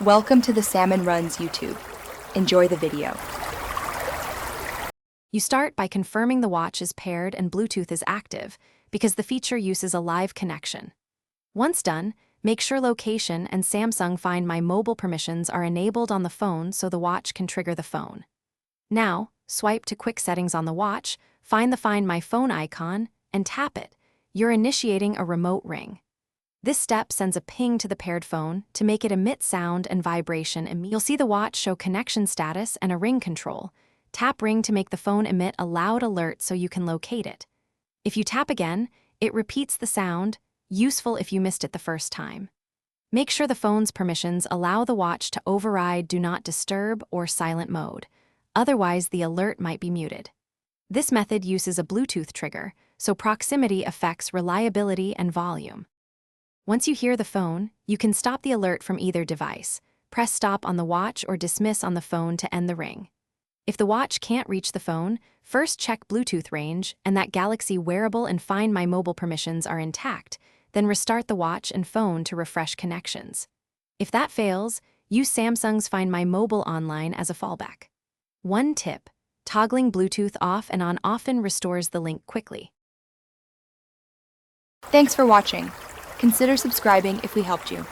Welcome to the Salmon Runs YouTube. Enjoy the video. You start by confirming the watch is paired and Bluetooth is active, because the feature uses a live connection. Once done, make sure location and Samsung Find My mobile permissions are enabled on the phone so the watch can trigger the phone. Now, swipe to quick settings on the watch, find the Find My phone icon, and tap it. You're initiating a remote ring. This step sends a ping to the paired phone to make it emit sound and vibration immediately. You'll see the watch show connection status and a ring control. Tap ring to make the phone emit a loud alert so you can locate it. If you tap again, it repeats the sound, useful if you missed it the first time. Make sure the phone's permissions allow the watch to override Do Not Disturb or Silent Mode. Otherwise, the alert might be muted. This method uses a Bluetooth trigger, so proximity affects reliability and volume. Once you hear the phone, you can stop the alert from either device. Press stop on the watch or dismiss on the phone to end the ring. If the watch can't reach the phone, first check Bluetooth range and that Galaxy wearable and Find My mobile permissions are intact, then restart the watch and phone to refresh connections. If that fails, use Samsung's Find My mobile online as a fallback. One tip: toggling Bluetooth off and on often restores the link quickly. Thanks for watching. Consider subscribing if we helped you.